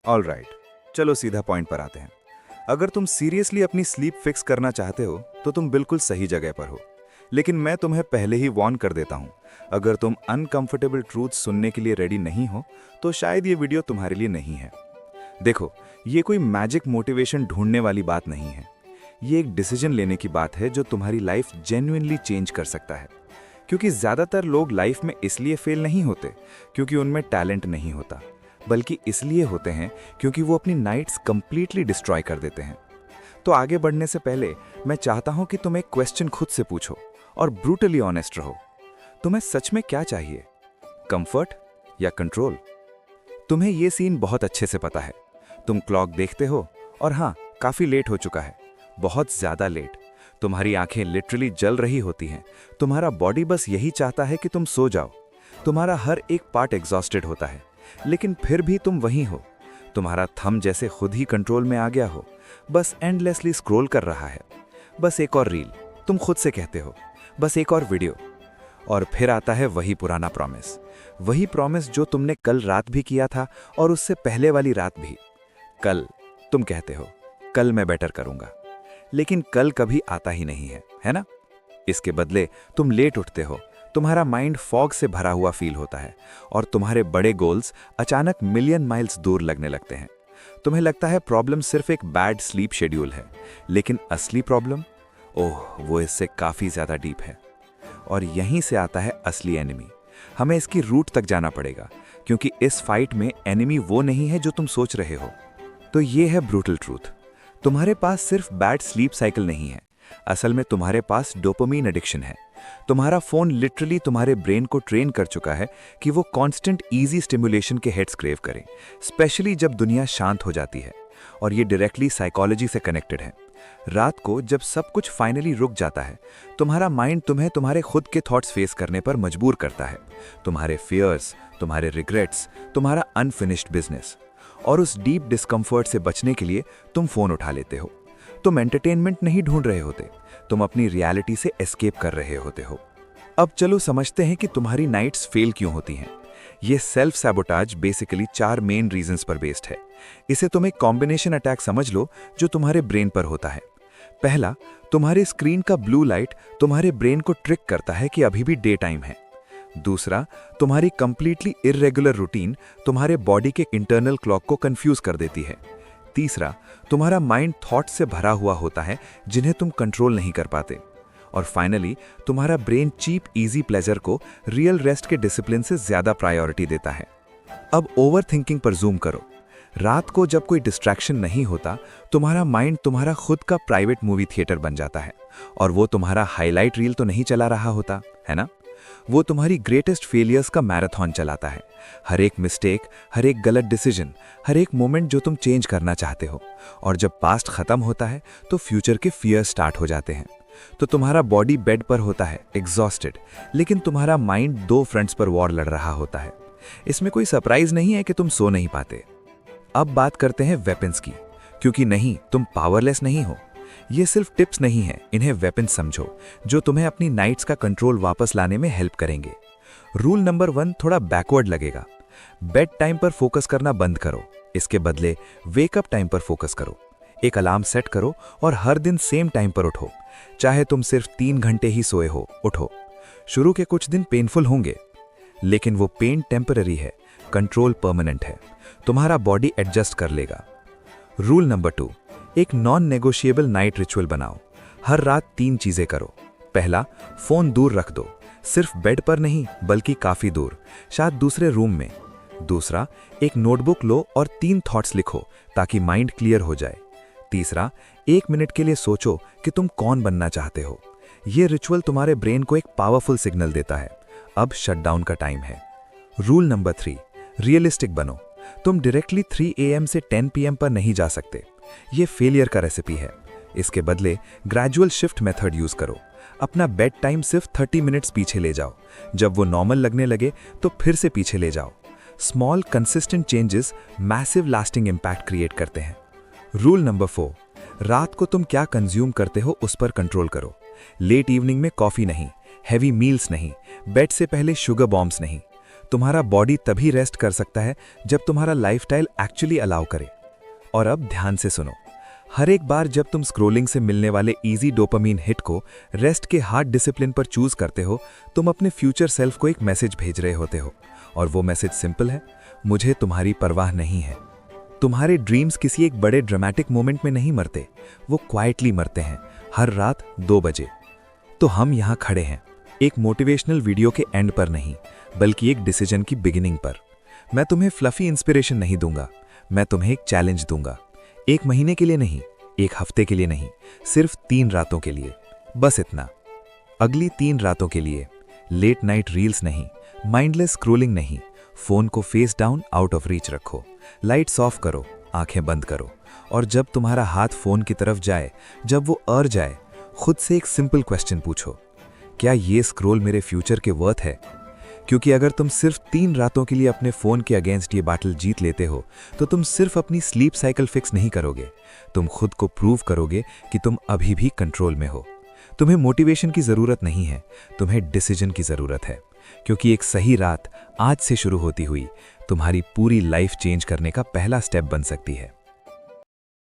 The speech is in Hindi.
ऑलराइट, चलो सीधा पॉइंट पर आते हैं। अगर तुम सीरियसली अपनी स्लीप फिक्स करना चाहते हो तो तुम बिल्कुल सही जगह पर हो। लेकिन मैं तुम्हें पहले ही वार्न कर देता हूँ, अगर तुम अनकंफर्टेबल ट्रूथ सुनने के लिए रेडी नहीं हो तो शायद ये वीडियो तुम्हारे लिए नहीं है। देखो, ये कोई मैजिक मोटिवेशन ढूंढने वाली बात नहीं है। ये एक डिसीजन लेने की बात है जो तुम्हारी लाइफ जेन्युइनली चेंज कर सकता है। क्योंकि ज़्यादातर लोग लाइफ में इसलिए फेल नहीं होते क्योंकि उनमें टैलेंट नहीं होता, बल्कि इसलिए होते हैं क्योंकि वो अपनी नाइट्स कंप्लीटली डिस्ट्रॉय कर देते हैं। तो आगे बढ़ने से पहले मैं चाहता हूं कि तुम एक क्वेश्चन खुद से पूछो और ब्रूटली ऑनेस्ट रहो। तुम्हें सच में क्या चाहिए, कंफर्ट या कंट्रोल? तुम्हें ये सीन बहुत अच्छे से पता है। तुम क्लॉक देखते हो और हाँ, काफी लेट हो चुका है, बहुत ज्यादा लेट। तुम्हारी आंखें लिटरली जल रही होती हैं। तुम्हारा बॉडी बस यही चाहता है कि तुम सो जाओ। तुम्हारा हर एक पार्ट एग्जॉस्टेड होता है, लेकिन फिर भी तुम वहीं हो। तुम्हारा थंब जैसे खुद ही कंट्रोल में आ गया हो, बस एंडलेसली स्क्रॉल कर रहा है। बस एक और रील, तुम खुद से कहते हो, बस एक और वीडियो। और फिर आता है वही पुराना प्रॉमिस, वही प्रॉमिस जो तुमने कल रात भी किया था और उससे पहले वाली रात भी। कल, तुम कहते हो, कल मैं बेटर करूंगा। लेकिन कल कभी आता ही नहीं है ना? इसके बदले तुम लेट उठते हो, तुम्हारा माइंड फॉग से भरा हुआ फील होता है और तुम्हारे बड़े गोल्स अचानक मिलियन माइल्स दूर लगने लगते हैं। तुम्हें लगता है प्रॉब्लम सिर्फ एक बैड स्लीप शेड्यूल है, लेकिन असली प्रॉब्लम, ओह, वो इससे काफी ज्यादा डीप है। और यहीं से आता है असली एनिमी। हमें इसकी रूट तक जाना पड़ेगा, क्योंकि इस फाइट में एनिमी वो नहीं है जो तुम सोच रहे हो। तो ये है ब्रूटल ट्रूथ। तुम्हारे पास सिर्फ बैड स्लीप साइकिल नहीं है, असल में तुम्हारे पास डोपामीन एडिक्शन है। तुम्हारा फोन लिटरली तुम्हारे ब्रेन को ट्रेन कर चुका है कि वो कांस्टेंट इजी स्टिमुलेशन के हिट्स क्रेव करे, स्पेशली जब दुनिया शांत हो जाती है। और ये डायरेक्टली साइकोलॉजी से कनेक्टेड है। रात को जब सब कुछ फाइनली रुक जाता है, तुम्हारा माइंड तुम्हें तुम्हारे खुद के थॉट्स फेस करने पर मजबूर करता है। तुम्हारे फियर्स, तुम्हारे रिग्रेट्स, तुम्हारा अनफिनिश्ड बिजनेस। और उस डीप डिस्कम्फर्ट से बचने के लिए तुम फोन उठा लेते हो। तुम एंटरटेनमेंट नहीं ढूंढ रहे होते, तुम अपनी रियलिटी से एस्केप कर रहे होते हो। अब चलो समझते हैं कि तुम्हारी नाइट्स फेल क्यों होती हैं। ये self sabotage basically 4 main reasons पर बेस्ड है। इसे तुम एक कॉम्बिनेशन अटैक समझ लो जो तुम्हारे ब्रेन पर होता है। पहला, तुम्हारे स्क्रीन का ब्लू लाइट तुम्हारे ब्रेन को ट्रिक करता है कि अभी भी डे टाइम है। दूसरा, तुम्हारी कंप्लीटली इर्रेगुलर रूटीन तुम्हारे बॉडी के इंटरनल क्लॉक को कंफ्यूज कर देती है। तीसरा, तुम्हारा माइंड थॉट से भरा हुआ होता है जिन्हें तुम कंट्रोल नहीं कर पाते। और फाइनली, तुम्हारा ब्रेन चीप इजी प्लेजर को रियल रेस्ट के डिसिप्लिन से ज्यादा प्रायोरिटी देता है। अब ओवर थिंकिंग पर जूम करो। रात को जब कोई डिस्ट्रैक्शन नहीं होता, तुम्हारा माइंड तुम्हारा खुद का प्राइवेट मूवी थिएटर बन जाता है। और वो तुम्हारा हाईलाइट रील तो नहीं चला रहा होता, है ना? वो तुम्हारी ग्रेटेस्ट फेलियर्स का मैराथन चलाता है। हर एक मिस्टेक, हर एक गलत डिसीजन, हर एक मोमेंट जो तुम चेंज करना चाहते हो। और जब पास्ट खत्म होता है तो फ्यूचर के फियर स्टार्ट हो जाते हैं। तो तुम्हारा बॉडी बेड पर होता है एग्जॉस्टेड, लेकिन तुम्हारा माइंड 2 फ्रंट्स पर वॉर लड़ रहा होता है। इसमें कोई सरप्राइज नहीं है कि तुम सो नहीं पाते। अब बात करते हैं वेपन्स की, क्योंकि नहीं, तुम पावरलेस नहीं हो। ये सिर्फ टिप्स नहीं है, इन्हें वेपन समझो जो तुम्हें अपनी नाइट्स का कंट्रोल वापस लाने में हेल्प करेंगे। रूल नंबर 1 थोड़ा बैकवर्ड लगेगा। बेड टाइम पर फोकस करना बंद करो, इसके बदले वेकअप टाइम पर फोकस करो। एक अलार्म सेट करो और हर दिन सेम टाइम पर उठो। चाहे तुम सिर्फ 3 घंटे ही सोए हो, उठो। शुरू के कुछ दिन पेनफुल होंगे, लेकिन वो पेन टेम्पररी है, कंट्रोल परमानेंट है। तुम्हारा बॉडी एडजस्ट कर लेगा। रूल नंबर 2, एक नॉन नेगोशिएबल नाइट रिचुअल बनाओ। हर रात 3 चीजें करो। पहला, फोन दूर रख दो, सिर्फ बेड पर नहीं बल्कि काफी दूर, शायद दूसरे रूम में। दूसरा, एक नोटबुक लो और 3 थॉट्स लिखो ताकि माइंड क्लियर हो जाए। तीसरा, 1 मिनट के लिए सोचो कि तुम कौन बनना चाहते हो। यह रिचुअल तुम्हारे ब्रेन को एक पावरफुल सिग्नल देता है, अब शटडाउन का टाइम है। रूल नंबर 3, रियलिस्टिक बनो। तुम डायरेक्टली 3 AM से 10 PM पर नहीं जा सकते, ये फेलियर का रेसिपी है। इसके बदले ग्रेजुअल शिफ्ट मेथड यूज करो। अपना बेड टाइम सिर्फ 30 मिनट्स पीछे ले जाओ। जब वो नॉर्मल लगने लगे तो फिर से पीछे ले जाओ। Small consistent changes massive lasting impact create करते हैं। रूल नंबर 4, रात को तुम क्या कंज्यूम करते हो उस पर कंट्रोल करो। लेट इवनिंग में कॉफी नहीं, हैवी मील्स नहीं, बेड से पहले शुगर बॉम्ब्स नहीं। तुम्हारा बॉडी तभी रेस्ट कर सकता है जब तुम्हारा लाइफस्टाइल एक्चुअली अलाउ करे। और अब ध्यान से सुनो, हर एक बार जब तुम स्क्रोलिंग से मिलने वाले इजी डोपामीन हिट को रेस्ट के हार्ड डिसिप्लिन पर चूज करते हो, तुम अपने फ्यूचर सेल्फ को एक मैसेज भेज रहे होते हो। और वो मैसेज सिंपल है, मुझे तुम्हारी परवाह नहीं है। तुम्हारे ड्रीम्स किसी एक बड़े ड्रामेटिक मोमेंट में नहीं मरते, वो क्वाइटली मरते हैं, हर रात 2 बजे। तो हम यहाँ खड़े हैं, एक मोटिवेशनल वीडियो के एंड पर नहीं, बल्कि एक डिसीजन की बिगिनिंग पर। मैं तुम्हें फ्लफी इंस्पिरेशन नहीं दूंगा, मैं तुम्हें एक चैलेंज दूंगा। 1 महीने के लिए नहीं, 1 हफ्ते के लिए नहीं, सिर्फ 3 रातों के लिए, बस इतना। अगली 3 रातों के लिए लेट नाइट रील्स नहीं, माइंडलेस स्क्रोलिंग नहीं, फोन को face down out of reach रखो, लाइट्स ऑफ करो, आंखें बंद करो, और जब तुम्हारा हाथ फोन की तरफ जाए, जब वो अर जाए, खुद से एक सिंपल क्वेश्चन पूछो, क्या ये स्क्रोल मेरे फ्यूचर के वर्थ है? क्योंकि अगर तुम सिर्फ 3 रातों के लिए अपने फोन के अगेंस्ट ये बैटल जीत लेते हो, तो तुम सिर्फ अपनी स्लीप साइकिल फिक्स नहीं करोगे, तुम खुद को प्रूव करोगे कि तुम अभी भी कंट्रोल में हो। तुम्हें मोटिवेशन की जरूरत नहीं है, तुम्हें डिसीजन की जरूरत है, क्योंकि एक सही रात आज से शुरू होती हुई तुम्हारी पूरी लाइफ चेंज करने का पहला स्टेप बन सकती है।